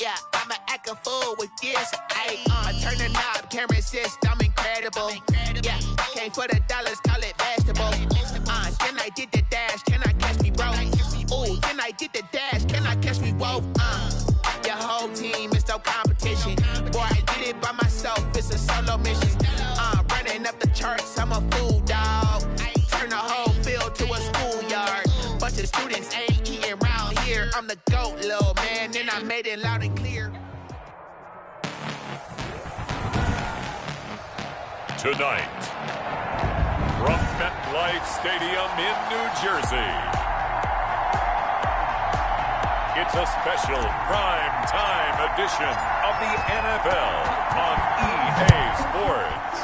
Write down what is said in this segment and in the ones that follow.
Yeah, I'ma act a fool with this. I turn the knob, camera assist, I'm incredible. Yeah, came for the dollars, call it vegetable. Then I did the dash, can I catch me, bro? Ooh, then I did the dash, can I catch me, whoa? Your whole team is no competition. Boy, I did it by myself, it's a solo mission. Running up the charts, I'm a fool, dog. Turn the whole field to a schoolyard. Bunch of students ain't eating round here. I'm the GOAT, little man, and I made it loud and clear. Tonight, from MetLife Stadium in New Jersey, it's a special prime time edition of the NFL on EA Sports.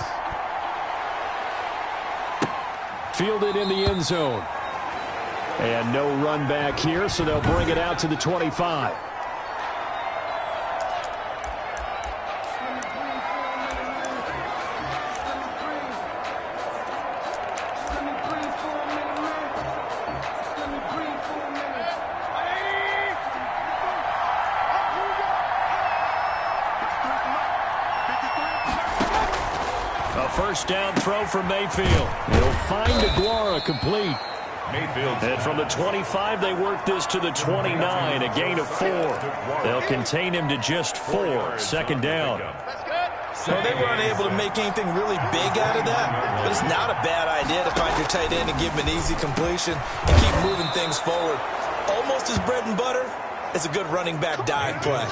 Fielded in the end zone. And no run back here, so they'll bring it out to the 25. First down throw from Mayfield. He'll find Aguara complete. Mayfield. And from the 25, they work this to the 29, a gain of 4. They'll contain him to just 4. Second down. Well, they were unable to make anything really big out of that, but it's not a bad idea to find your tight end and give him an easy completion and keep moving things forward. Almost as bread and butter as a good running back dive play.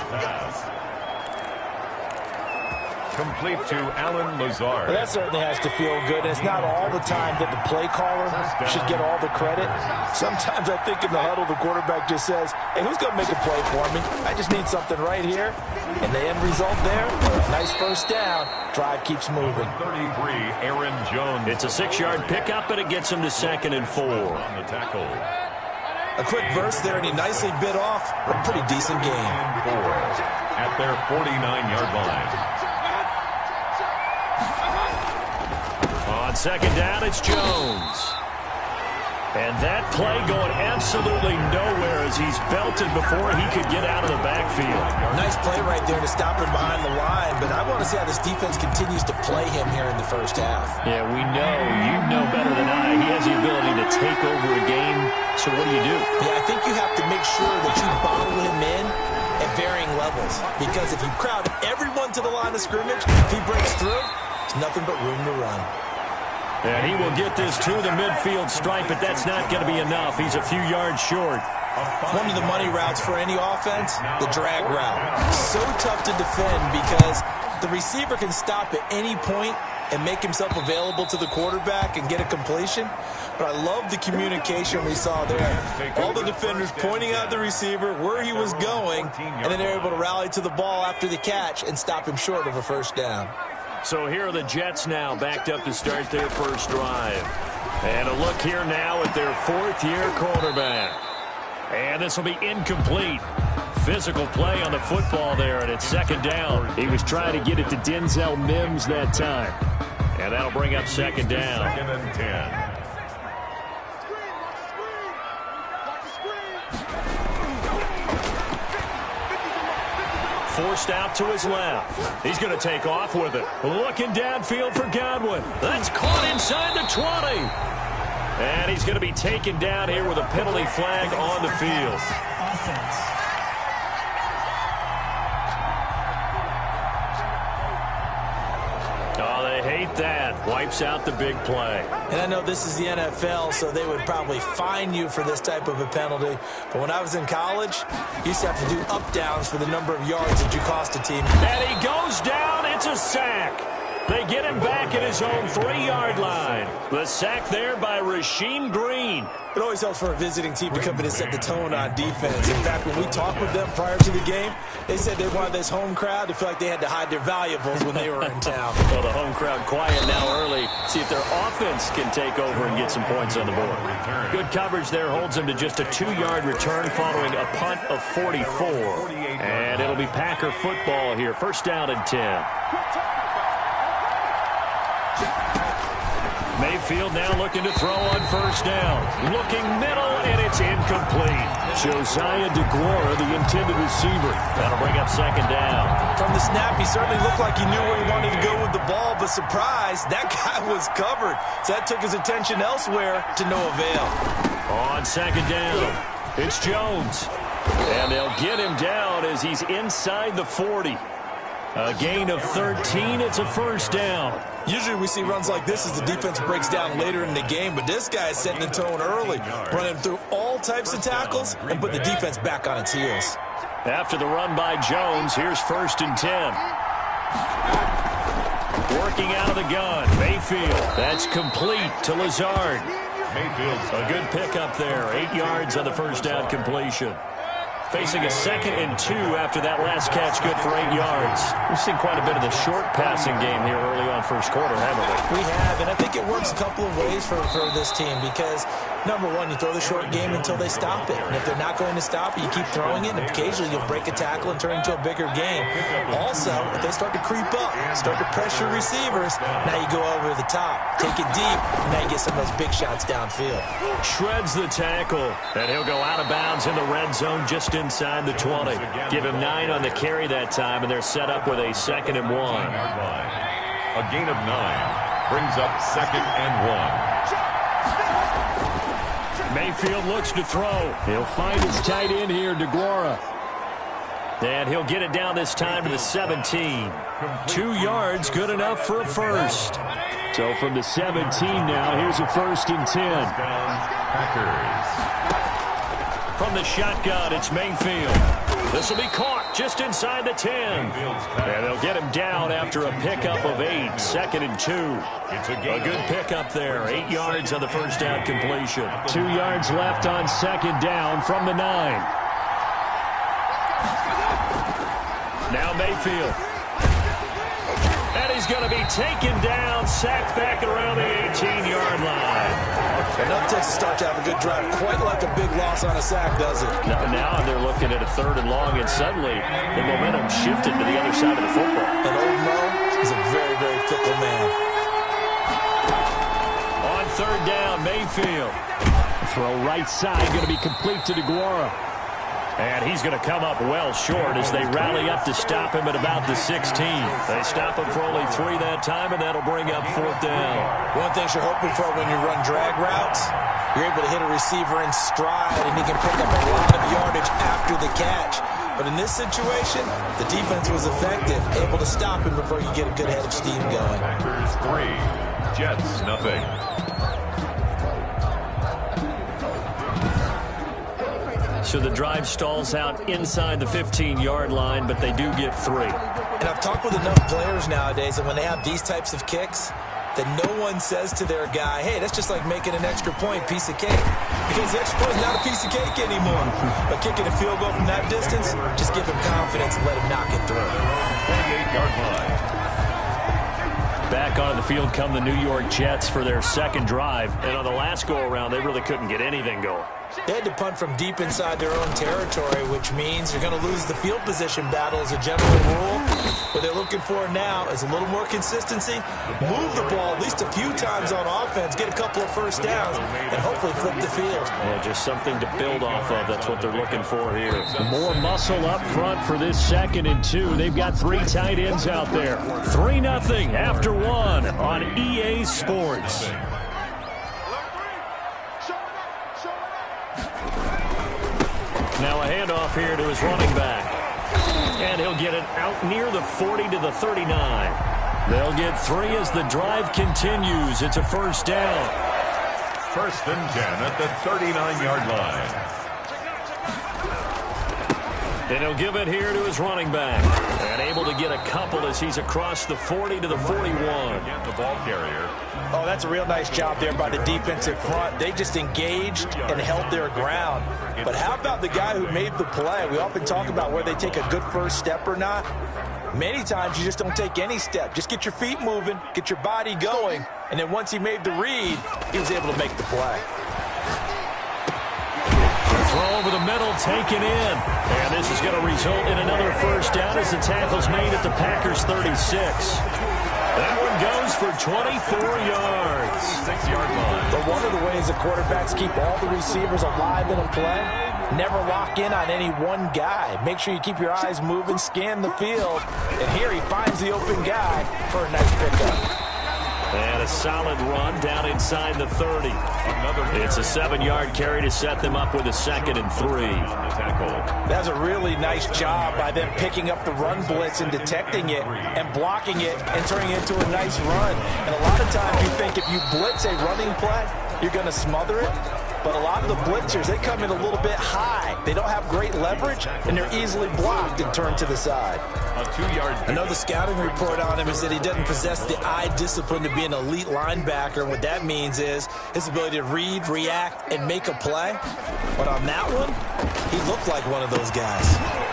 Complete to Allen Lazard. Well, that certainly has to feel good. And it's not all the time that the play caller should get all the credit. Sometimes I think in the huddle, the quarterback just says, hey, who's going to make a play for me? I just need something right here. And the end result there, nice first down. Drive keeps moving. 33, Aaron Jones. It's a 6-yard pickup, and it gets him to 2nd and 4. On the tackle. A quick burst there, and he nicely bit off a pretty decent game. 4 at their 49-yard line. On second down, it's Jones. And that play going absolutely nowhere as he's belted before he could get out of the backfield. Nice play right there to stop him behind the line, but I want to see how this defense continues to play him here in the first half. Yeah, we know. You know better than I. He has the ability to take over a game. So what do you do? Yeah, I think you have to make sure that you bottle him in at varying levels, because if you crowd everyone to the line of scrimmage, if he breaks through, it's nothing but room to run. And he will get this to the midfield stripe, but that's not going to be enough. He's a few yards short. One of the money routes for any offense, the drag route. So tough to defend because the receiver can stop at any point and make himself available to the quarterback and get a completion. But I love the communication we saw there. All the defenders pointing out the receiver, where he was going, and then they're able to rally to the ball after the catch and stop him short of a first down. So here are the Jets now backed up to start their first drive. And a look here now at their 4th-year quarterback. And this will be incomplete. Physical play on the football there, and it's second down. He was trying to get it to Denzel Mims that time. And that'll bring up second down. 2nd and 10. Forced out to his left. He's going to take off with it. Looking downfield for Godwin. That's caught inside the 20. And he's going to be taken down here with a penalty flag on the field. Oh, they hate that. Wipes out the big play. And I know this is the NFL, so they would probably fine you for this type of a penalty. But when I was in college, you used to have to do up-downs for the number of yards that you cost a team. And he goes down. It's a sack. They get him back at his own 3-yard line. The sack there by Rasheem Green. It always helps for a visiting team to come in and set the tone on defense. In fact, when we talked with them prior to the game, they said they wanted this home crowd to feel like they had to hide their valuables when they were in town. Well, the home crowd quiet now early. See if their offense can take over and get some points on the board. Good coverage there holds them to just a 2-yard return following a punt of 44. And it'll be Packer football here. First down and 10. Mayfield now looking to throw on first down. Looking middle, and it's incomplete. Josiah DeGuara, the intended receiver. That'll bring up second down. From the snap, he certainly looked like he knew where he wanted to go with the ball, but surprise, that guy was covered. So that took his attention elsewhere to no avail. On second down, it's Jones. And they'll get him down as he's inside the 40. A gain of 13. It's a first down. Usually we see runs like this as the defense breaks down later in the game, but this guy is setting the tone early, running through all types of tackles and put the defense back on its heels. After the run by Jones, here's 1st and 10. Working out of the gun, Mayfield. That's complete to Lazard. A good pickup there. 8 yards on the first down completion. Facing a 2nd and 2 after that last catch, good for 8 yards. We've seen quite a bit of the short passing game here early on first quarter, haven't we? We have, and I think it works a couple of ways for this team because, number one, you throw the short game until they stop it. And if they're not going to stop it, you keep throwing it, and occasionally you'll break a tackle and turn it into a bigger game. Also, if they start to creep up, start to pressure receivers, now you go over the top. Take it deep, and now you get some of those big shots downfield. Shreds the tackle, and he'll go out of bounds in the red zone just inside the 20. Give him 9 on the carry that time, and they're set up with a 2nd and 1. A gain of 9 brings up 2nd and 1. Mayfield looks to throw. He'll find his tight end here, DeGuara. And he'll get it down this time to the 17. 2 yards, good enough for a first. So from the 17 now, here's a 1st and 10. From the shotgun, it's Mayfield. This will be caught just inside the 10. And they'll get him down after a pickup of 8. 2nd and 2. A good pickup there. 8 yards on the first down completion. 2 yards left on 2nd down from the 9. Now Mayfield. And he's going to be taken down, sacked back around the 18-yard line. Enough takes to start to have a good drive. Quite like a big loss on a sack, does it? Now they're looking at a 3rd and long, and suddenly the momentum shifted to the other side of the football. And old Mo is a very, very fickle man. On 3rd down, Mayfield. Throw right side, going to be complete to DeGuara. And he's going to come up well short as they rally up to stop him at about the 16. They stop him for only 3 that time, and that'll bring up 4th down. One thing you're hoping for when you run drag routes, you're able to hit a receiver in stride, and he can pick up a lot of yardage after the catch. But in this situation, the defense was effective, able to stop him before you get a good head of steam going. Packers 3, Jets nothing. So the drive stalls out inside the 15-yard line, but they do get 3. And I've talked with enough players nowadays, and when they have these types of kicks, that no one says to their guy, hey, that's just like making an extra point, piece of cake. Because the extra point is not a piece of cake anymore. But kicking a field goal from that distance, just give him confidence and let him knock it through. 28-yard line. Back on the field come the New York Jets for their 2nd drive. And on the last go-around, they really couldn't get anything going. They had to punt from deep inside their own territory, which means you're going to lose the field position battle as a general rule. What they're looking for now is a little more consistency, move the ball at least a few times on offense, get a couple of first downs, and hopefully flip the field. Yeah, just something to build off of. That's what they're looking for here. More muscle up front for this 2nd and 2. They've got 3 tight ends out there. 3-0 after 1 on EA Sports. Now a handoff here to his running back. And he'll get it out near the 40 to the 39. They'll get 3 as the drive continues. It's a 1st down. 1st and 10 at the 39-yard line. And he'll give it here to his running back. And able to get a couple as he's across the 40 to the 41. Again, the ball carrier. Oh, that's a real nice job there by the defensive front. They just engaged and held their ground. But how about the guy who made the play? We often talk about whether they take a good first step or not. Many times you just don't take any step. Just get your feet moving, get your body going, and then once he made the read, he was able to make the play. Throw over the middle, taken in. And this is going to result in another 1st down as the tackle's made at the Packers 36. That one goes for 24 yards. 6-yard line. But one of the ways the quarterbacks keep all the receivers alive in a play, never lock in on any one guy. Make sure you keep your eyes moving, scan the field. And here he finds the open guy for a nice pickup. And a solid run down inside the 30. It's a 7-yard carry to set them up with a 2nd and 3. That's a really nice job by them picking up the run blitz and detecting it and blocking it and turning it into a nice run. And a lot of times you think if you blitz a running play, you're going to smother it. But a lot of the blitzers, they come in a little bit high. They don't have great leverage, and they're easily blocked and turned to the side. A 2-yard. Another scouting report on him is that he doesn't possess the eye discipline to be an elite linebacker. And what that means is his ability to read, react, and make a play. But on that one, he looked like one of those guys.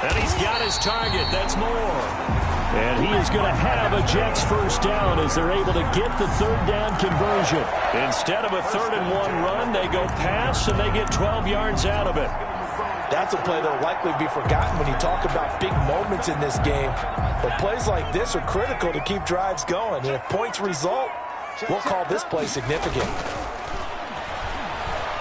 And he's got his target. That's more. And he is going to have a Jets first down as they're able to get the 3rd down conversion. Instead of a 3rd and 1 run, they go pass, and they get 12 yards out of it. That's a play that will likely be forgotten when you talk about big moments in this game. But plays like this are critical to keep drives going. And if points result, we'll call this play significant.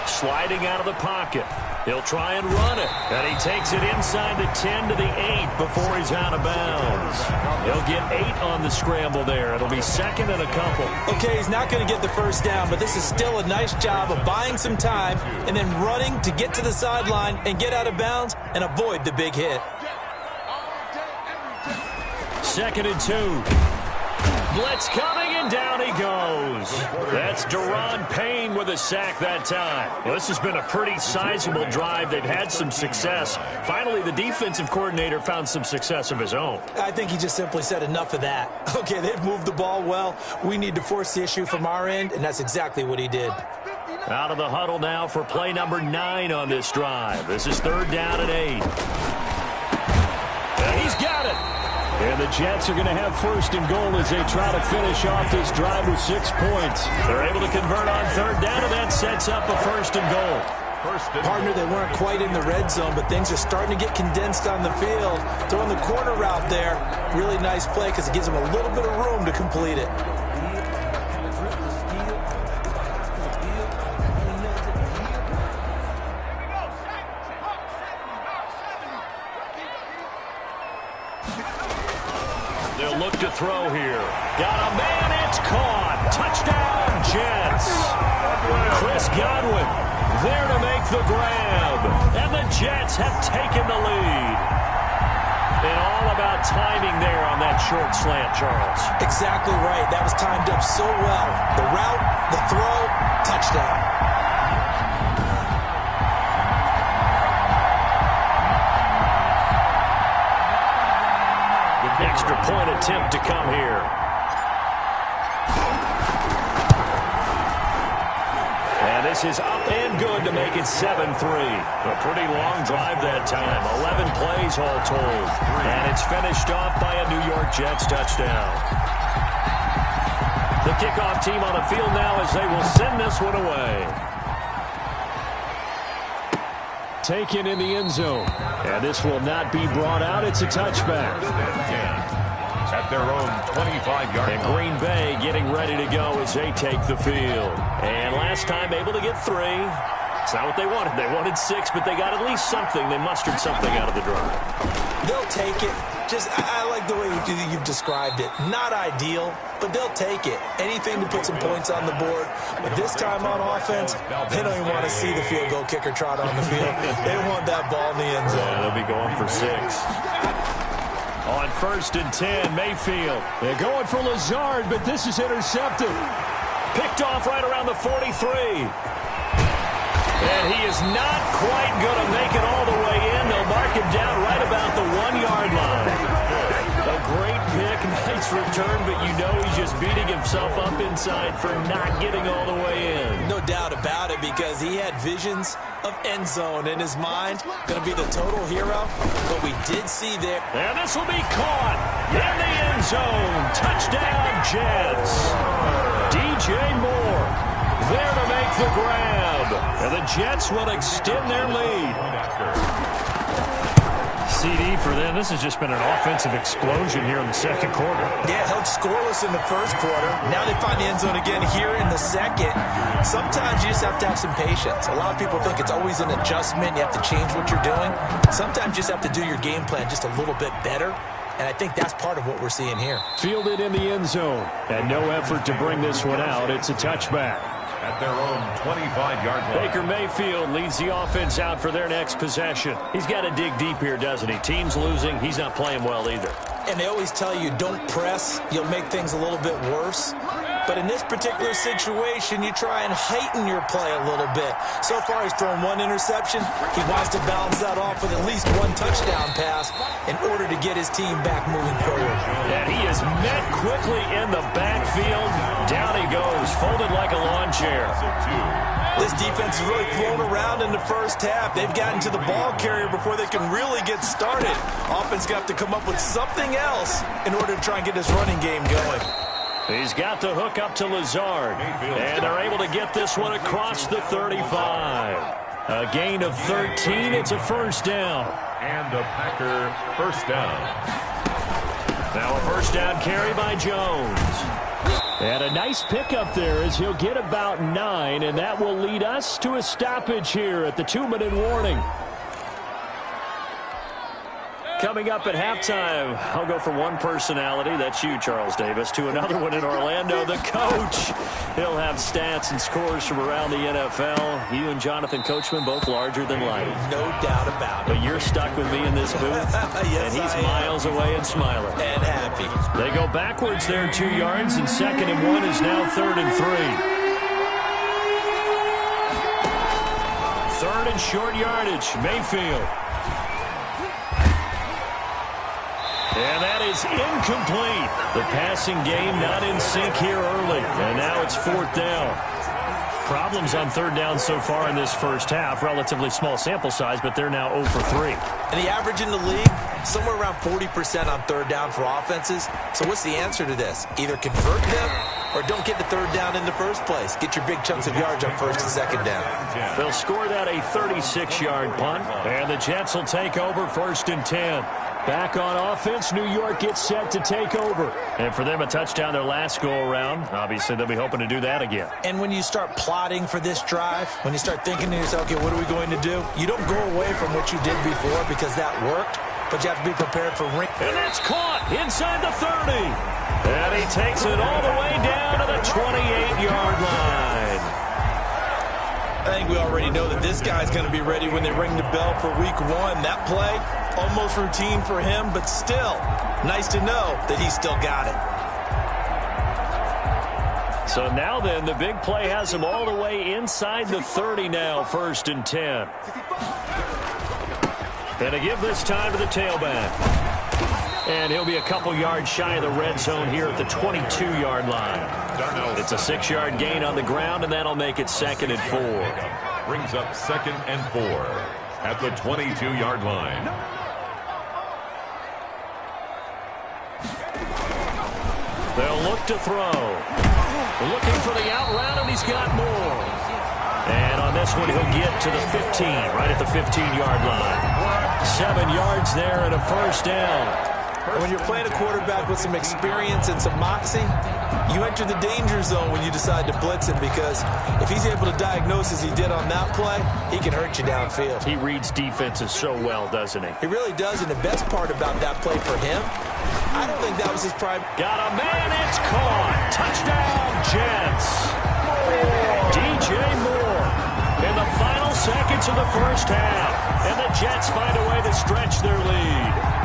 Sliding out of the pocket. He'll try and run it. And he takes it inside the 10 to the 8 before he's out of bounds. He'll get 8 on the scramble there. It'll be 2nd and a couple. Okay, he's not going to get the first down, but this is still a nice job of buying some time and then running to get to the sideline and get out of bounds and avoid the big hit. 2nd and 2. Blitz coming, and down he goes. That's Daron Payne with a sack that time. Well, this has been a pretty sizable drive. They've had some success. Finally, the defensive coordinator found some success of his own. I think he just simply said enough of that. Okay, they've moved the ball well. We need to force the issue from our end, and that's exactly what he did. Out of the huddle now for play number 9 on this drive. This is 3rd down and 8. And he's got it. And the Jets are going to have 1st and goal as they try to finish off this drive with 6 points. They're able to convert on 3rd down, and that sets up a 1st and goal. Partner, they weren't quite in the red zone, but things are starting to get condensed on the field. Throwing the corner route there, really nice play because it gives them a little bit of room to complete it. They'll look to throw here. Got a man, it's caught. Touchdown, Jets. Chris Godwin there to make the grab. And the Jets have taken the lead. And all about timing there on that short slant, Charles. Exactly right. That was timed up so well. The route, the throw, touchdown. Extra point attempt to come here. And this is up and good to make it 7-3. A pretty long drive that time. 11 plays all told. And it's finished off by a New York Jets touchdown. The kickoff team on the field now as they will send this one away. Taken in the end zone. And this will not be brought out. It's a touchback. At their own 25-yard line. And Green Bay getting ready to go as they take the field. And last time able to get 3. It's not what they wanted. They wanted 6, but they got at least something. They mustered something out of the drive. They'll take it. I like the way you've described it. Not ideal, but they'll take it. Anything to put some points on the board. But this time on offense, they don't even want to see the field goal kicker trot on the field. They want that ball in the end zone. Yeah, they'll be going for 6. On 1st and 10, Mayfield. They're going for Lazard, but this is intercepted. Picked off right around the 43. And he is not quite going to make it all the way in. They'll mark him down right about the 1-yard line. A great pick, nice return, but you know he's just beating himself up inside for not getting all the way in. No doubt about it, because he had visions of end zone in his mind. Going to be the total hero, but we did see there. And this will be caught in the end zone. Touchdown, Jets. DJ Moore there to make the grab. And the Jets will extend their lead. CD for them. This has just been an offensive explosion here in the second quarter. Yeah, held scoreless in the first quarter. Now they find the end zone again here in the second. Sometimes you just have to have some patience. A lot of people think it's always an adjustment. You have to change what you're doing. Sometimes you just have to do your game plan just a little bit better. And I think that's part of what we're seeing here. Fielded in the end zone. And no effort to bring this one out. It's a touchback. At their own 25-yard line. Baker Mayfield leads the offense out for their next possession. He's got to dig deep here, doesn't he? Team's losing. He's not playing well either. And they always tell you, don't press. You'll make things a little bit worse. But in this particular situation, you try and heighten your play a little bit. So far, he's thrown one interception. He wants to balance that off with at least one touchdown pass in order to get his team back moving forward. And he is met quickly in the backfield. Down he goes, folded like a lawn chair. This defense has really thrown around in the first half. They've gotten to the ball carrier before they can really get started. Offense got to come up with something else in order to try and get this running game going. He's got the hook up to Lazard. And they're able to get this one across the 35. A gain of 13. It's a first down. And a Packer first down. Now a first down carry by Jones. And a nice pickup there as he'll get about 9, and that will lead us to a stoppage here at the 2-minute warning. Coming up at halftime, I'll go from one personality, that's you, Charles Davis, to another one in Orlando, the coach. He'll have stats and scores from around the NFL. You and Jonathan Coachman, both larger than life. No doubt about it. But you're stuck with me in this booth, yes, and he's miles away and smiling. And happy. They go backwards there 2 yards, and 2nd and 1 is now 3rd and 3. 3rd and short yardage, Mayfield. And that is incomplete. The passing game not in sync here early. And now it's 4th down. Problems on 3rd down so far in this first half. Relatively small sample size, but they're now 0 for 3. And the average in the league, somewhere around 40% on 3rd down for offenses. So what's the answer to this? Either convert them or don't get the 3rd down in the first place. Get your big chunks of yards on 1st and 2nd down. They'll score that a 36-yard punt. And the Jets will take over 1st and 10. Back on offense, New York gets set to take over. And for them, a touchdown their last go-around. Obviously, they'll be hoping to do that again. And when you start plotting for this drive, when you start thinking to yourself, okay, what are we going to do? You don't go away from what you did before because that worked, but you have to be prepared for ring. And that's caught inside the 30. And he takes it all the way down to the 28-yard line. I think we already know that this guy's going to be ready when they ring the bell for week 1. That play, almost routine for him, but still, nice to know that he's still got it. So now then, the big play has him all the way inside the 30 now, 1st and 10. And to give this time to the tailback. And he'll be a couple yards shy of the red zone here at the 22-yard line. It's a 6-yard gain on the ground, and that'll make it 2nd and 4. Brings up 2nd and 4 at the 22-yard line. They'll look to throw. Looking for the out route, and he's got more. And on this one, he'll get to the 15, right at the 15-yard line. 7 yards there and a first down. When you're playing a quarterback with some experience and some moxie, you enter the danger zone when you decide to blitz him, because if he's able to diagnose as he did on that play, he can hurt you downfield. He reads defenses so well, doesn't he? He really does, and the best part about that play for him, I don't think that was his prime. Got a man, it's caught. Touchdown, Jets. DJ Moore in the final seconds of the first half. And the Jets find a way to stretch their lead.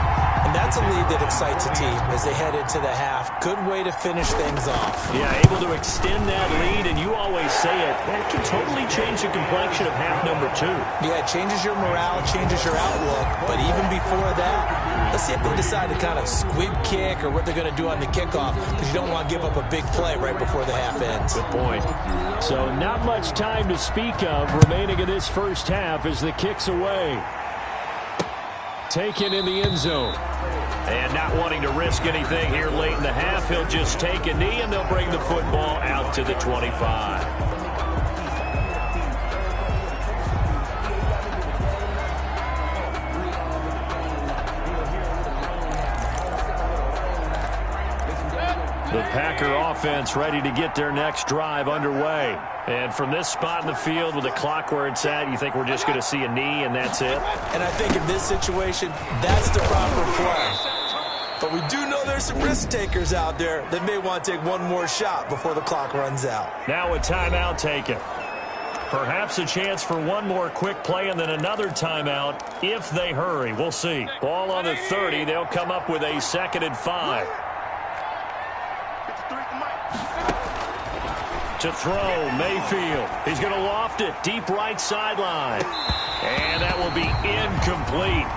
And that's a lead that excites a team as they head into the half. Good way to finish things off. Yeah, able to extend that lead, and you always say it, that can totally change the complexion of half number 2. Yeah, it changes your morale, changes your outlook. But even before that, let's see if they decide to kind of squib kick or what they're going to do on the kickoff, because you don't want to give up a big play right before the half ends. Good point. So not much time to speak of remaining in this first half as the kick's away. Taken in the end zone. And not wanting to risk anything here late in the half, he'll just take a knee, and they'll bring the football out to the 25. The Packer offense ready to get their next drive underway. And from this spot in the field with the clock where it's at, you think we're just going to see a knee and that's it? And I think in this situation, that's the proper play. But we do know there's some risk takers out there that may want to take one more shot before the clock runs out. Now a timeout taken. Perhaps a chance for one more quick play and then another timeout if they hurry. We'll see. Ball on the 30. They'll come up with a 2nd and 5. To throw, Mayfield. He's going to loft it. Deep right sideline. And that will be incomplete.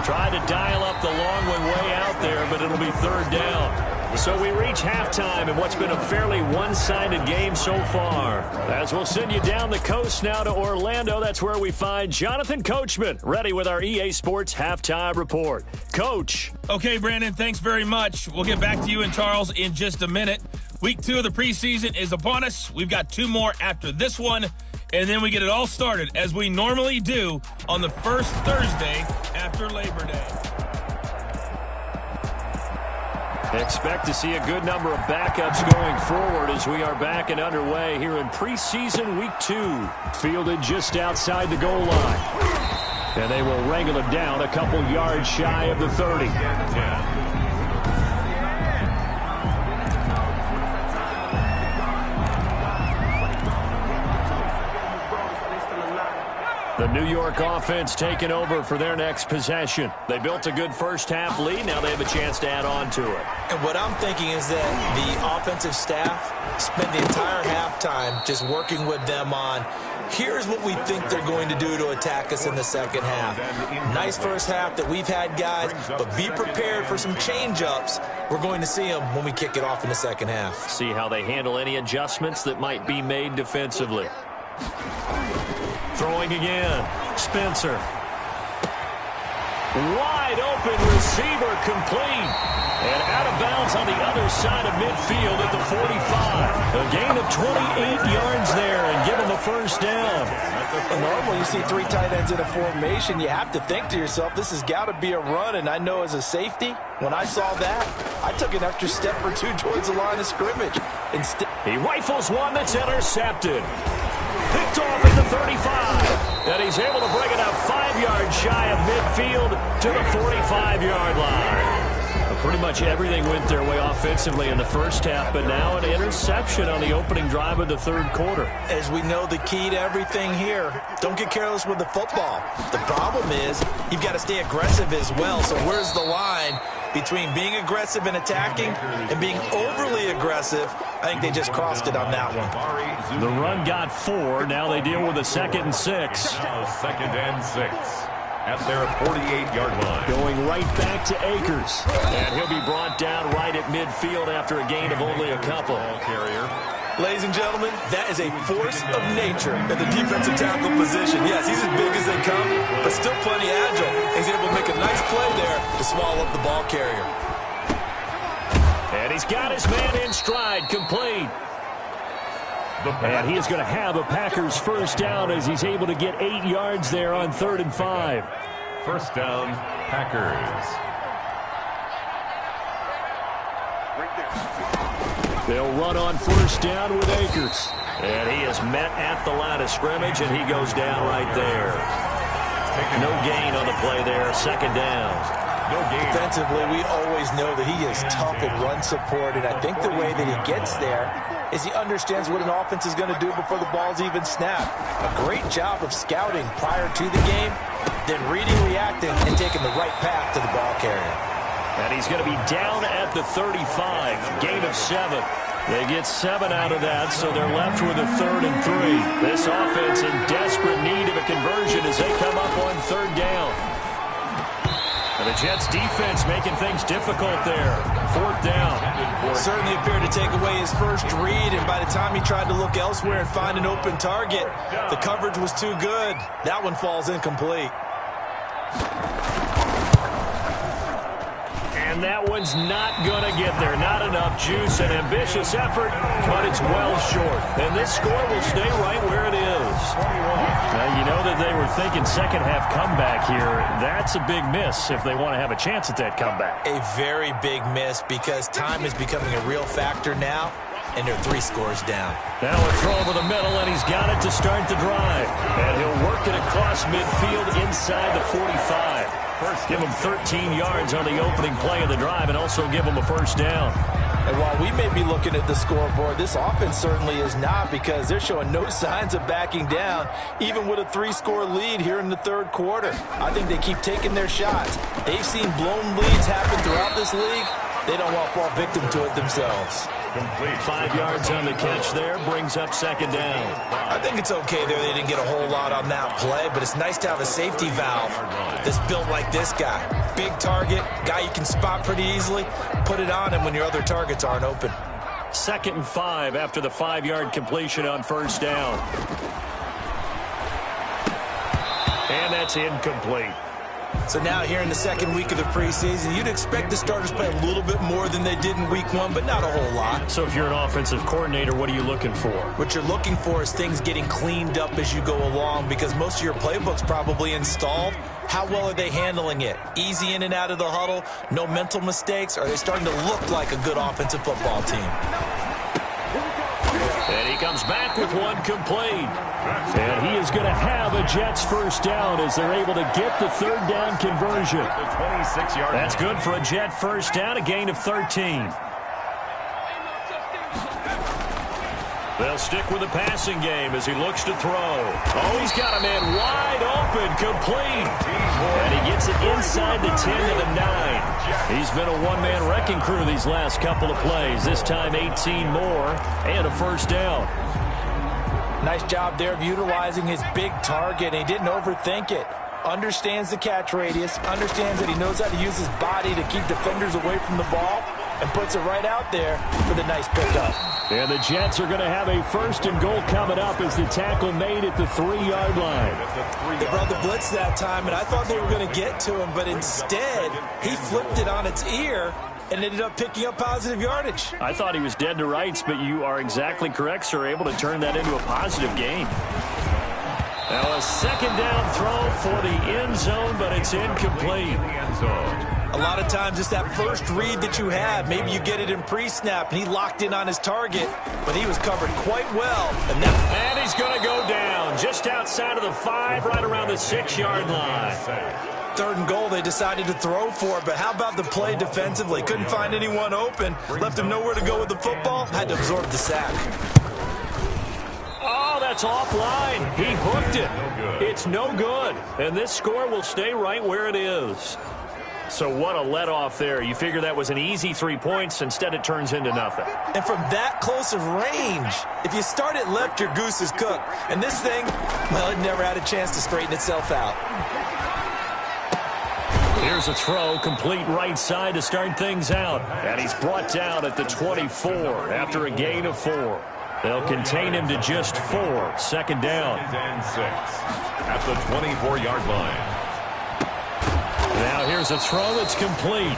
Tried to dial up the long one way out there, but it'll be 3rd down. So we reach halftime in what's been a fairly one-sided game so far. As we'll send you down the coast now to Orlando, that's where we find Jonathan Coachman, ready with our EA Sports Halftime Report. Coach. Okay, Brandon, thanks very much. We'll get back to you and Charles in just a minute. Week 2 of the preseason is upon us. We've got 2 more after this one, and then we get it all started, as we normally do, on the first Thursday after Labor Day. Expect to see a good number of backups going forward as we are back and underway here in preseason week 2. Fielded just outside the goal line. And they will wrangle it down a couple yards shy of the 30. The New York offense taking over for their next possession. They built a good first-half lead. Now they have a chance to add on to it. And what I'm thinking is that the offensive staff spent the entire halftime just working with them on, here's what we think they're going to do to attack us in the second half. Nice first half that we've had, guys, but be prepared for some change-ups. We're going to see them when we kick it off in the second half. See how they handle any adjustments that might be made defensively. Throwing again. Spencer. Wide open receiver complete. And out of bounds on the other side of midfield at the 45. A gain of 28 yards there and give him the first down. Normally you see 3 tight ends in a formation, you have to think to yourself, this has got to be a run. And I know as a safety, when I saw that, I took an extra step or 2 towards the line of scrimmage. Instead, he rifles one that's intercepted. Picked off at the 35. And he's able to bring it up 5 yards shy of midfield to the 45-yard line. Pretty much everything went their way offensively in the first half, but now an interception on the opening drive of the 3rd quarter. As we know, the key to everything here, don't get careless with the football. The problem is you've got to stay aggressive as well. So where's the line between being aggressive and attacking and being overly aggressive? I think they just crossed it on that one. The run got 4. Now they deal with a 2nd and 6. 2nd and 6. At their 48-yard line. Going right back to Akers. And he'll be brought down right at midfield after a gain of only a couple. Ladies and gentlemen, that is a force of nature in the defensive tackle position. Yes, he's as big as they come, but still plenty agile. He's able to make a nice play there to swallow up the ball carrier. And he's got his man in stride, complete. And he is going to have a Packers first down as he's able to get 8 yards there on 3rd and 5. First down, Packers. They'll run on first down with Akers. And he is met at the line of scrimmage, and he goes down right there. No gain on the play there, 2nd down. No gain. Defensively, we always know that he is tough in run support, and I think the way that he gets there is he understands what an offense is going to do before the ball's even snapped. A great job of scouting prior to the game, then reading, reacting, and taking the right path to the ball carrier. And he's going to be down at the 35, gain of 7. They get 7 out of that, so they're left with a 3rd and 3. This offense in desperate need of a conversion as they come up on 3rd down. And the Jets defense making things difficult there. 4th down. Certainly appeared to take away his first read, and by the time he tried to look elsewhere and find an open target, the coverage was too good. That one falls incomplete. And that one's not going to get there. Not enough juice. An ambitious effort, but it's well short. And this score will stay right where it is. Well, you know that they were thinking second-half comeback here. That's a big miss if they want to have a chance at that comeback. A very big miss because time is becoming a real factor now, and they're 3 scores down. Now a throw over the middle, and he's got it to start the drive. And he'll work it across midfield inside the 45. Give him 13 yards on the opening play of the drive and also give him a first down. And while we may be looking at the scoreboard, this offense certainly is not, because they're showing no signs of backing down, even with a 3-score lead here in the third quarter. I think they keep taking their shots. They've seen blown leads happen throughout this league. They don't want to fall victim to it themselves. Complete. 5 yards on the catch there, brings up second down. I think it's okay there. They didn't get a whole lot on that play, but it's nice to have a safety valve that's built like this guy. Big target, guy you can spot pretty easily. Put it on him when your other targets aren't open. 2nd and 5 after the 5-yard completion on first down. And that's incomplete. So now here in the second week of the preseason, you'd expect the starters play a little bit more than they did in week 1, but not a whole lot. So if you're an offensive coordinator, what are you looking for? What you're looking for is things getting cleaned up as you go along, because most of your playbook's probably installed. How well are they handling it? Easy in and out of the huddle, no mental mistakes? Are they starting to look like a good offensive football team? And he comes back with one complete. And he is going to have a Jets first down as they're able to get the third down conversion. That's good for a Jet first down, a gain of 13. They'll stick with the passing game as he looks to throw. Oh, he's got a man wide open, complete. And he gets it inside the 10 to the 9. He's been a one-man wrecking crew these last couple of plays. This time 18 more and a first down. Nice job there of utilizing his big target. He didn't overthink it. Understands the catch radius, understands that he knows how to use his body to keep defenders away from the ball, and puts it right out there for the nice pickup. And the Jets are going to have a 1st and goal coming up as the tackle made at the 3-yard line. They brought the blitz that time, and I thought they were going to get to him, but instead he flipped it on its ear and ended up picking up positive yardage. I thought he was dead to rights, but you are exactly correct, sir. Able to turn that into a positive gain. Now a 2nd down throw for the end zone, but it's incomplete. A lot of times it's that first read that you have. Maybe you get it in pre-snap, and he locked in on his target, but he was covered quite well. And he's going to go down just outside of the 5, right around the 6-yard line. 3rd and goal they decided to throw for, but how about the play defensively? Couldn't find anyone open, left him nowhere to go with the football, had to absorb the sack. Oh, that's offline. He hooked it. It's no good, and this score will stay right where it is. So what a let-off there. You figure that was an easy 3 points. Instead, it turns into nothing. And from that close of range, if you start it left, your goose is cooked. And this thing, well, it never had a chance to straighten itself out. Here's a throw, complete right side to start things out. And he's brought down at the 24 after a gain of 4. They'll contain him to just 4. 2nd down. And 6 at the 24-yard line. Now here's a throw that's complete.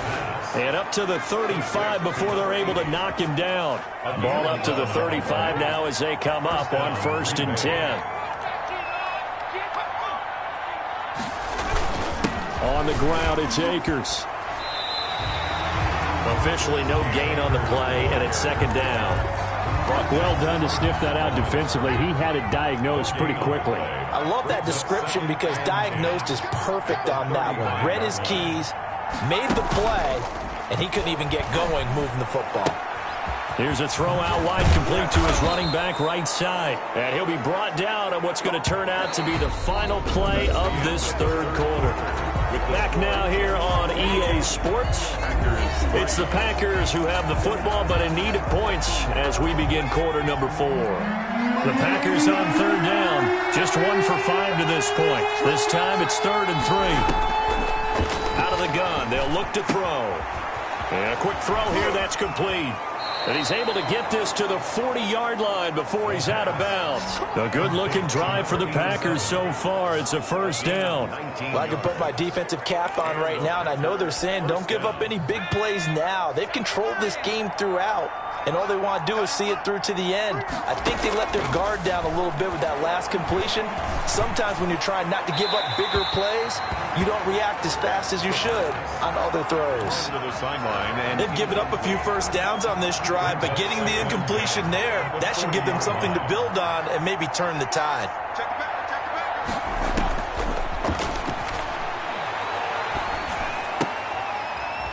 And up to the 35 before they're able to knock him down. Ball up to the 35 now as they come up on 1st and 10. On the ground, it's Akers. Officially no gain on the play, and it's 2nd down. Well done to sniff that out defensively. He had it diagnosed pretty quickly. I love that description because diagnosed is perfect on that one. Read his keys, made the play, and he couldn't even get going moving the football. Here's a throw out wide, complete to his running back right side. And he'll be brought down on what's going to turn out to be the final play of this third quarter. Back now here on EA Sports. It's the Packers who have the football, but in need of points as we begin quarter number 4. The Packers on 3rd down, just 1 for 5 to this point. This time it's 3rd and 3. Out of the gun, they'll look to throw. And a quick throw here, that's complete. And he's able to get this to the 40-yard line before he's out of bounds. A good-looking drive for the Packers so far. It's a 1st down. Well, I can put my defensive cap on right now, and I know they're saying don't give up any big plays now. They've controlled this game throughout. and all they want to do is see it through to the end. I think they let their guard down a little bit with that last completion. Sometimes when you're trying not to give up bigger plays, you don't react as fast as you should on other throws. They've given up a few first downs on this drive, but getting the incompletion there, that should give them something to build on and maybe turn the tide.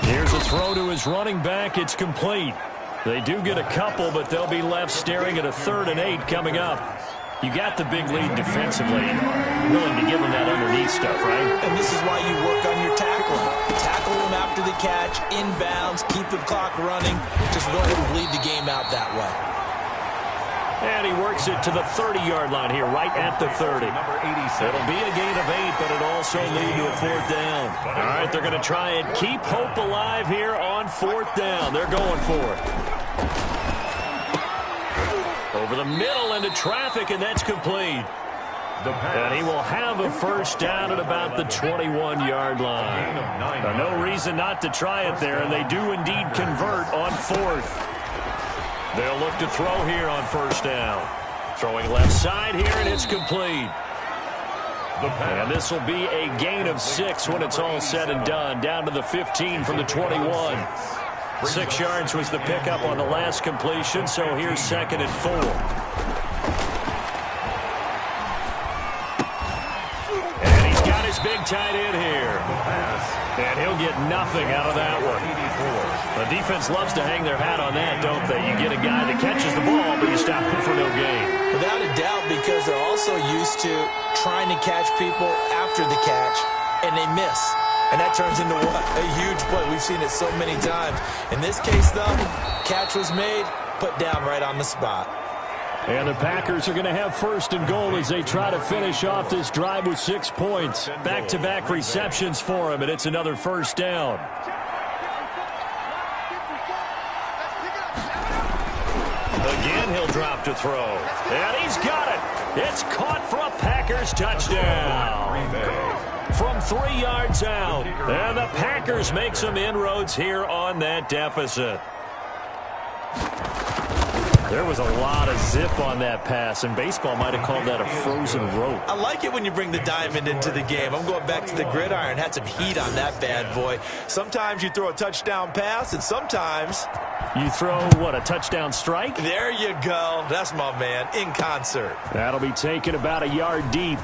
Here's a throw to his running back. It's complete. They do get a couple, but they'll be left staring at a 3rd and 8 coming up. You got the big lead defensively. Willing to give them that underneath stuff, right? And this is why you work on your tackling. Tackle them after the catch, inbounds, keep the clock running. Just go ahead and bleed the game out that way. And he works it to the 30-yard line here, right at the 30. It'll be a gain of 8, but it'll also lead to a 4th down. All right, they're going to try and keep hope alive here on 4th down. They're going for it. Over the middle into traffic, and that's complete. And he will have a 1st down at about the 21-yard line. No reason not to try it there, and they do indeed convert on 4th. They'll look to throw here on 1st down. Throwing left side here, and it's complete. And this will be a gain of 6 when it's all said and done. Down to the 15 from the 21. 6 yards was the pickup on the last completion, so here's 2nd and 4. And he's got his big tight end here. And he'll get nothing out of that one. The defense loves to hang their hat on that, don't they? You get a guy that catches the ball, but you stop him for no gain. Without a doubt, because they're also used to trying to catch people after the catch, and they miss. And that turns into what? A huge play. We've seen it so many times. In this case, though, catch was made, put down right on the spot. And the Packers are going to have 1st and goal as they try to finish off this drive with 6 points. Back-to-back receptions for him, and it's another 1st down. Again, he'll drop to throw. And he's got it. It's caught for a Packers touchdown. From 3 yards out. And the Packers make some inroads here on that deficit. There was a lot of zip on that pass, and baseball might have called that a frozen rope. I like it when you bring the diamond into the game. I'm going back to the gridiron. Had some heat on that bad boy. Sometimes you throw a touchdown pass, and sometimes you throw, what, a touchdown strike? There you go. That's my man, in concert. That'll be taken about a yard deep.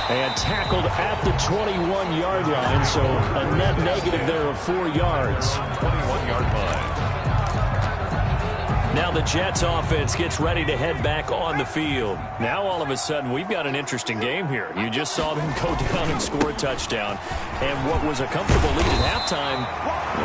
And tackled at the 21-yard line, so a net negative there of 4 yards. 21-yard line. Now the Jets offense gets ready to head back on the field. Now all of a sudden we've got an interesting game here. You just saw them go down and score a touchdown. And what was a comfortable lead at halftime,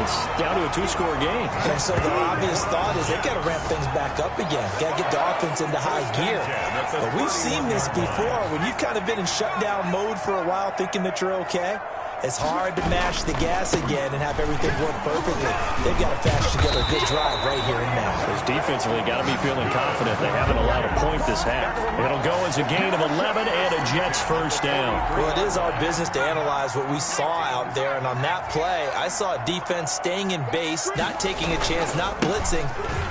it's down to a 2-score game. And so the obvious thought is they got to ramp things back up again. Got to get the offense into high gear. But we've seen this before. When you've kind of been in shutdown mode for a while thinking that you're okay, it's hard to mash the gas again and have everything work perfectly. They've got to patch together a good drive right here and now. Because defensively got to be feeling confident. They haven't allowed a point this half. It'll go as a gain of 11 and a Jets 1st down. Well, it is our business to analyze what we saw out there. And on that play, I saw a defense staying in base, not taking a chance, not blitzing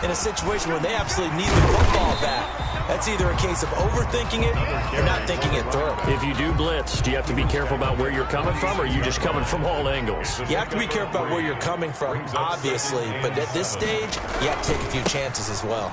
in a situation where they absolutely need the football back. That's either a case of overthinking it or not thinking it through. If you do blitz, do you have to be careful about where you're coming from, or are you just coming from all angles? You have to be careful about where you're coming from, obviously. But at this stage, you have to take a few chances as well.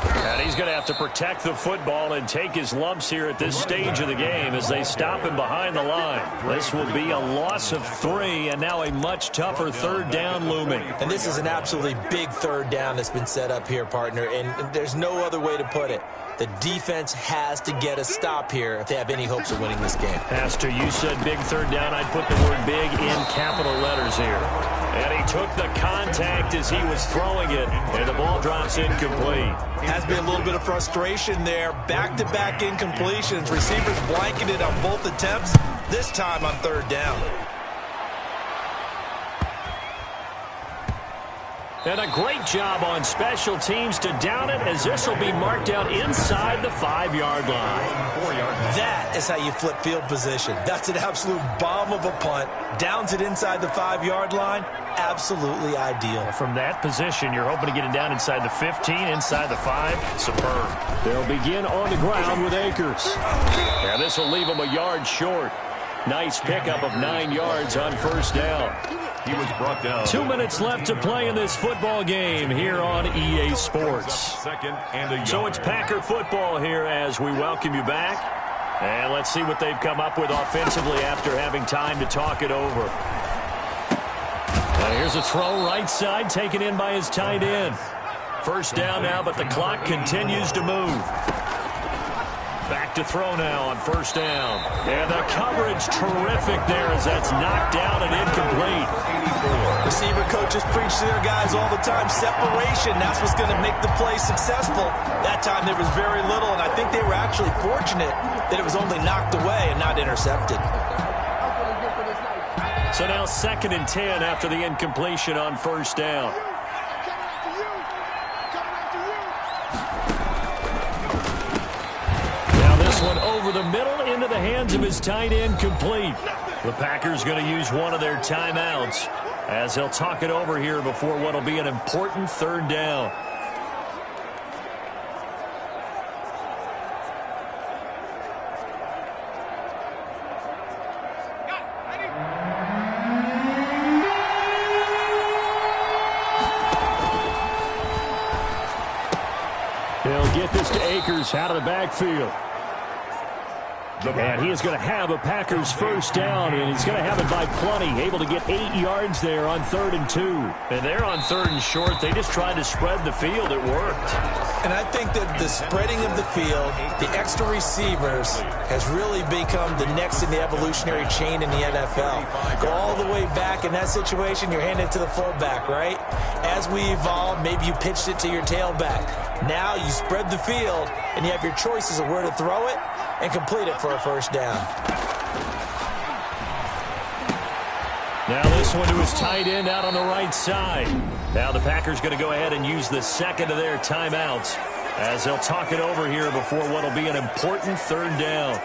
And he's going to have to protect the football and take his lumps here at this stage of the game as they stop him behind the line. This will be a loss of 3, and now a much tougher 3rd down looming. And this is an absolutely big 3rd down that's been set up here, partner, and there's no other way to put it. The defense has to get a stop here if they have any hopes of winning this game. Pastor, you said big 3rd down. I'd put the word big in capital letters here. And he took the contact as he was throwing it, and the ball drops incomplete. Has been a little bit of frustration there. Back-to-back incompletions. Receivers blanketed on both attempts, this time on 3rd down. And a great job on special teams to down it, as this will be marked out inside the 5-yard line. That is how you flip field position. That's an absolute bomb of a punt. Downs it inside the 5-yard line. Absolutely ideal. From that position, you're hoping to get it down inside the 15, inside the 5. Superb. They'll begin on the ground with Akers. Now this will leave them a yard short. Nice pickup of 9 yards on first down. He was brought down. 2 minutes left to play in this football game here on EA Sports. Second and a yard. So it's Packer football here as we welcome you back. And let's see what they've come up with offensively after having time to talk it over. Now here's a throw right side taken in by his tight end. First down now, but the clock continues to move. Back to throw now on first down. And the coverage terrific there as that's knocked down and incomplete. Receiver coaches preach to their guys all the time. Separation, that's what's going to make the play successful. That time there was very little, and I think they were actually fortunate that it was only knocked away and not intercepted. So now 2nd and 10 after the incompletion on first down. One over the middle into the hands of his tight end, complete. The Packers going to use one of their timeouts as they'll talk it over here before what will be an important 3rd down. They'll get this to Akers out of the backfield. And he is going to have a Packers first down, and he's going to have it by plenty, able to get 8 yards there on 3rd and 2. And they're on 3rd and short. They just tried to spread the field. It worked. And I think that the spreading of the field, the extra receivers, has really become the next in the evolutionary chain in the NFL. Go all the way back in that situation, you're handing it to the fullback, right? As we evolve, maybe you pitched it to your tailback. Now you spread the field, and you have your choices of where to throw it and complete it for a first down. Now this one to his tight end out on the right side. Now the Packers going to go ahead and use the 2nd of their timeouts as they'll talk it over here before what will be an important 3rd down.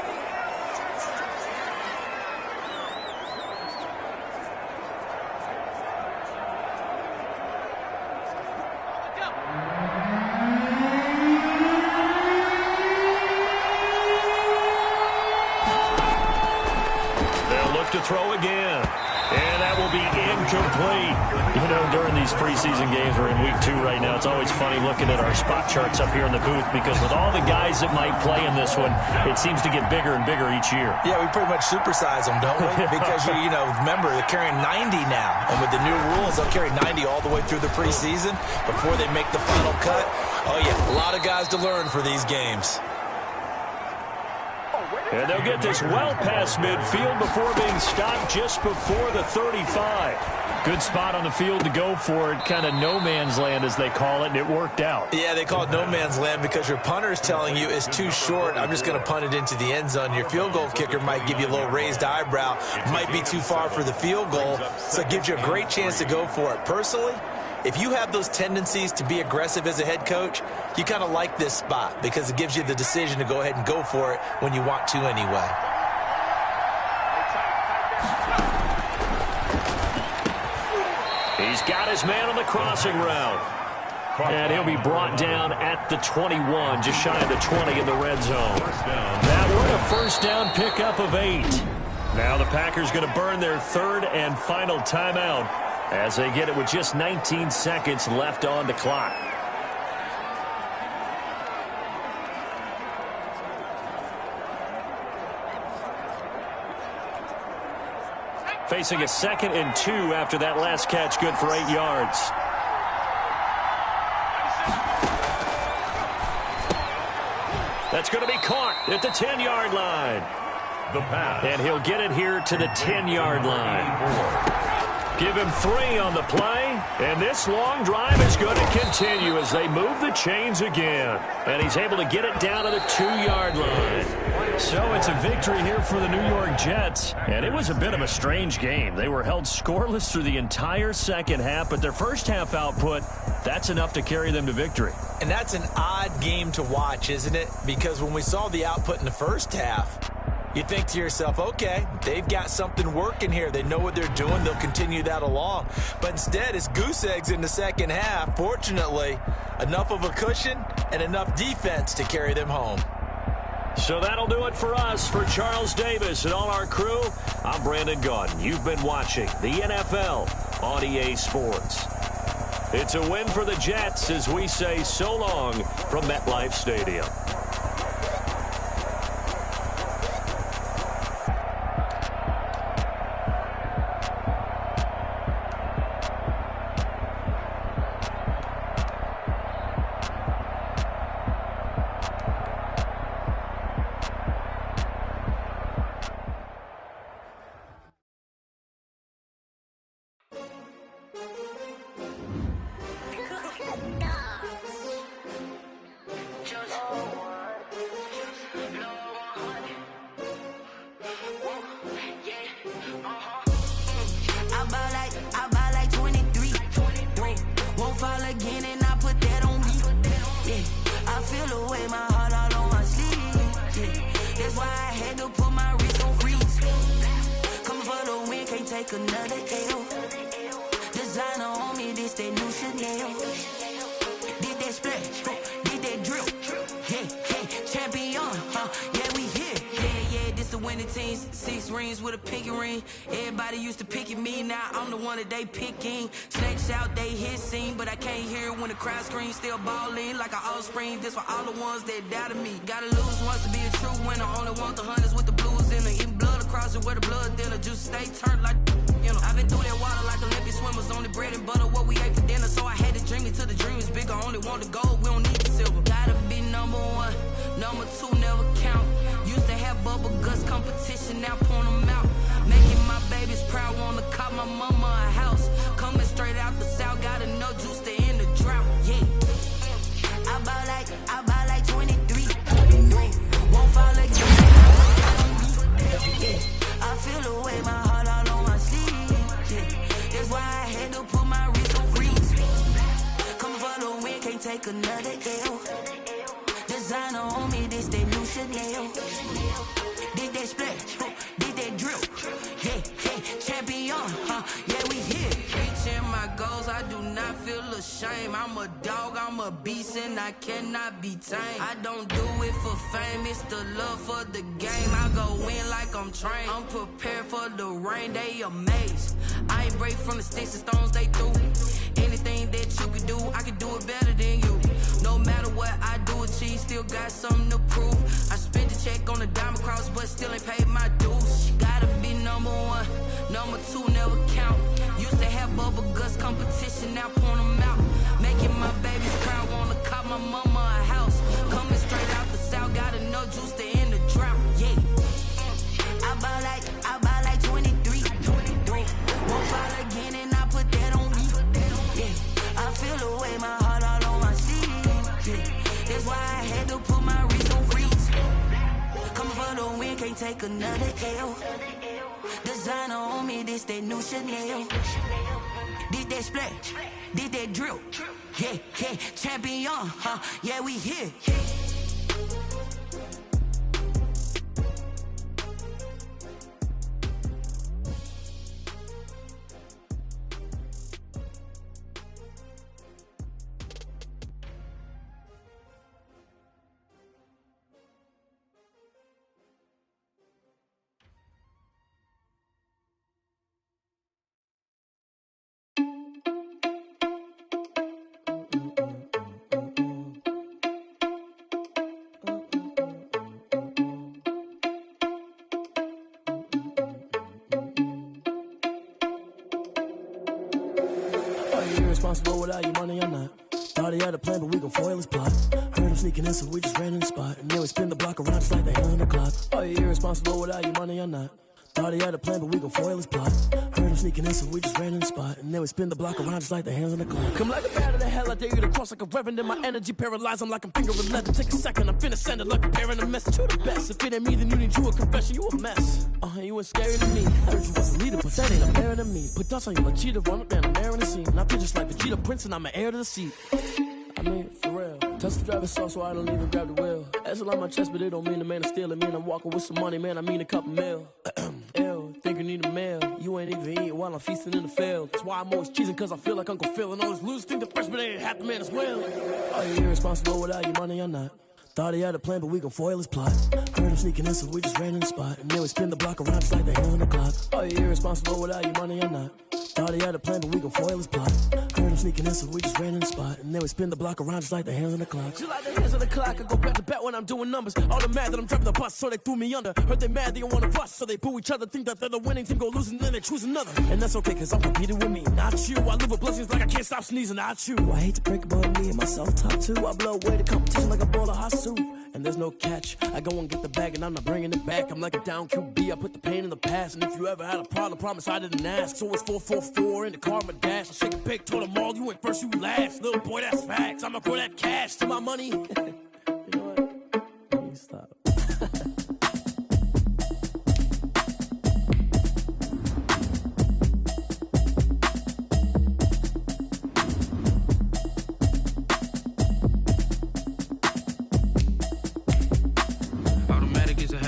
To throw again, and that will be incomplete. You know, during these preseason games, we're in week 2 right now. It's always funny looking at our spot charts up here in the booth because with all the guys that might play in this one, it seems to get bigger and bigger each year. Yeah, we pretty much supersize them, don't we? Because, you know, remember, they're carrying 90 now. And with the new rules, they'll carry 90 all the way through the preseason before they make the final cut. Oh, yeah, a lot of guys to learn for these games. And they'll get this well past midfield before being stopped just before the 35. Good spot on the field to go for it. Kind of no man's land, as they call it, and it worked out. Yeah, they call it no man's land because your punter's telling you it's too short. I'm just going to punt it into the end zone. Your field goal kicker might give you a little raised eyebrow. Might be too far for the field goal, so it gives you a great chance to go for it. Personally, if you have those tendencies to be aggressive as a head coach, you kind of like this spot because it gives you the decision to go ahead and go for it when you want to anyway. He's got his man on the crossing route. And he'll be brought down at the 21, just shy of the 20 in the red zone. That one, a first down pickup of 8. Now the Packers going to burn their 3rd and final timeout as they get it with just 19 seconds left on the clock. Facing a 2nd and 2 after that last catch, good for 8 yards. That's going to be caught at the 10-yard line. The pass. And he'll get it here to the 10-yard line. Give him 3 on the play, and this long drive is going to continue as they move the chains again. And he's able to get it down to the 2-yard line. So it's a victory here for the New York Jets, and it was a bit of a strange game. They were held scoreless through the entire second half, but their first half output, that's enough to carry them to victory. And that's an odd game to watch, isn't it? Because when we saw the output in the first half, you think to yourself, okay, they've got something working here. They know what they're doing. They'll continue that along. But instead, it's goose eggs in the second half. Fortunately, enough of a cushion and enough defense to carry them home. So that'll do it for us. For Charles Davis and all our crew, I'm Brandon Gaudin. You've been watching the NFL on EA Sports. It's a win for the Jets as we say so long from MetLife Stadium. They picking snakes out, they hissing, but I can't hear when the crowd screams. Still balling like an offspring. This for all the ones that doubted me. Gotta lose once to be a true winner. Only want the hunters with the blues in it. Eating blood across it where the blood dinner. Juice stay turned like, you know. I've been through that water like Olympic swimmers. Only bread and butter what we ate for dinner. So I had to dream it till the dream is bigger. Only want the gold, we don't need the silver. Gotta be number one, number two never count. Used to have bubble guts competition, now point them out. Making my babies proud, wanna call my mama a house. Coming straight out the south, gotta know juice to end the drought, yeah. I buy like 23. Won't fall again. Yeah. I feel the way, my heart all on my sleeve. Yeah. That's why I had to put my wrist on freeze. Coming for the win, can't take another L. Designer on me, this that new Chanel. Did that splash, did that drill. Yeah, champion, yeah, we here. Reaching my goals, I do not feel ashamed. I'm a dog, I'm a beast, and I cannot be tamed. I don't do it for fame, it's the love for the game. I go in like I'm trained. I'm prepared for the rain, they amazed. I ain't break from the sticks and stones they threw. Anything that you can do, I can do it better than you. No matter what I do, achieve, still got something to prove. I spent the check on the diamond cross, but still ain't paid my dues. Gotta be number one, number two never count. Used to have bubble guts competition, now point them out. Making my babies proud, wanna call my mama a house. Coming straight out the south, gotta know juice to end the drought, yeah. I buy like 23. Won't fall again and I put that on me, yeah. I feel the way, my heart all on my sleeve, yeah. That's why I had to put my wrist on freeze. Coming for the win, can't take another L. Designer on me, this that new Chanel. Did that splash, did that drill. Yeah, champion, yeah, we here. Responsible without your money or not. Thought he had a plan, but we gon' foil his plot. Heard him sneaking in, so we just ran in the spot. And then we spin the block around just like they 100 o'clock. Are you irresponsible without your money or not? Thought he had a plan, but we gon' foil his plot. Heard him sneaking in, so we just ran in the spot. And then we spin the block around just like the hands on the clock. Come like a bat of the hell, I dare you to cross like a reverend. In my energy paralyzed, I'm like I'm fingering leather. Take a second, I'm finna send it like a parent a message. You the best, if it ain't me, then you need you a confession. You a mess, you ain't scary to me. Heard you was a leader, but that ain't apparent to me. Put dust on you like cheetah, run up down, I'm airing the scene. And I feel just like Vegeta Prince, and I'm an heir to the seat. I mean, for real. Touch the driver's soft, so I don't even grab the wheel. That's a lot on my chest, but it don't mean the man is stealing. Mean I'm walking with some money, man, I mean a couple mil. Ew, think you need a meal. You ain't even eating while I'm feasting in the field. That's why I'm always cheesing, cause I feel like Uncle Phil. And all those losers think the freshman ain't half the man as well. Are you irresponsible without your money or not? Thought he had a plan, but we gon' foil his plot. Heard him sneaking in, so we just ran in the spot. And then we spin the block around just like the hands on the clock. Are you irresponsible without your money or not? Thought he had a plan, but we gon' foil his plot. Heard him sneaking in, so we just ran in the spot. And then we spin the block around just like the hands on the clock. Just like the hands on the clock, I go back to back when I'm doing numbers. All the mad that I'm driving the bus, so they threw me under. Heard they mad, they don't wanna bust, so they boo each other. Think that they're the winning team, go losing, then they choose another. And that's okay, cause I'm competing with me, not you. I live with blessings like I can't stop sneezing, not you. I hate to break about me and my self-talk too. I blow away the competition like a bowl of hot soup. And there's no catch. I go and get the bag and I'm not bringing it back. I'm like a down QB, I put the pain in the past. And if you ever had a problem, promise I didn't ask. So it's 444 in the car, my dash. I shake a pick, told them all, you went first, you last. Little boy, that's facts. I'ma throw that cash to my money. You know what? Let me stop.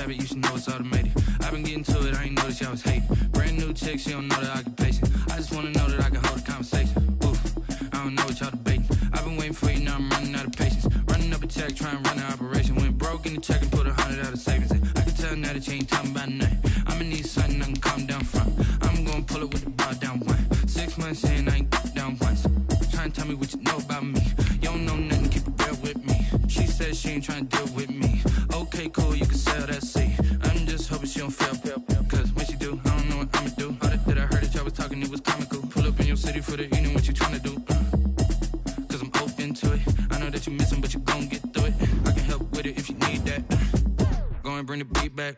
You should know it's automated. I've been getting to it, I ain't noticed y'all was hating. Brand new chick, she don't know the occupation. I just wanna know that I can hold a conversation. Oof, I don't know what y'all debating. I've been waiting for you, now I'm running out of patience. Running up a check, trying to run an operation. Went broke in the check and put 100 out of savings in. I can tell now that you ain't talking about nothing. I'ma need something I can calm down from. I'm gonna pull it with the bar down one. 6 months in, I ain't down once. Trying to tell me what you know about me. You don't know nothing, keep it real with me. She says she ain't trying to deal with me. Okay, cool, you can sell that seat. I'm just hoping she don't fail. Cause when she do, I don't know what I'ma do. All that I heard that y'all was talking, it was comical. Pull up in your city for the evening, what you tryna do? Cause I'm open to it. I know that you missing, but you gon' get through it. I can help with it if you need that. Go and bring the beat back.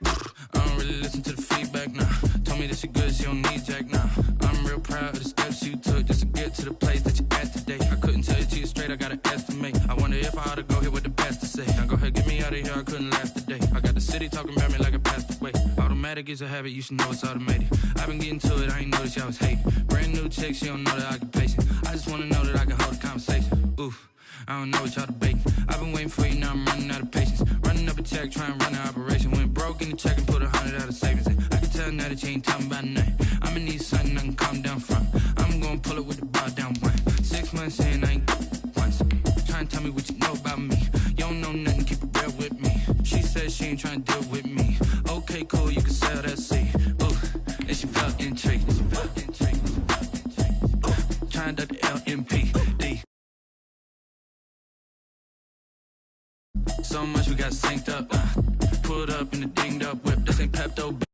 I don't really listen to the feedback, nah. Told me that she good, she don't need jack, nah. I'm real proud of the steps you took just to get to the place that you at today. I couldn't tell you to you straight, I gotta estimate. I wonder if I ought to go here with the best to say. Now go ahead, get me out of here, I couldn't last today. I got the city talking about me like I passed away. Automatic is a habit, you should know it's automated. I've been getting to it, I ain't noticed y'all was hating. Brand new chick, she don't know the occupation. I just wanna know that I can hold a conversation. Oof, I don't know what y'all debating. I've been waiting for you, now I'm running out of patience. Running up a check, trying to run an operation. Went broke in the check and put 100 out of savings in. I can tell now that you ain't talking about nothing. I'ma need something I can calm down from. I'm gonna pull it with the bar down one. 6 months in, I ain't once. Trying to tell me what you know about me. You don't know nothing, keep it real with me. She says she ain't trying to deal with me. Okay, cool, you can sell that seat. Ooh, and she felt intrigued. Trying to duck the LMPD. So much we got synced up. Pulled up in the dinged up whip. This ain't Pepto.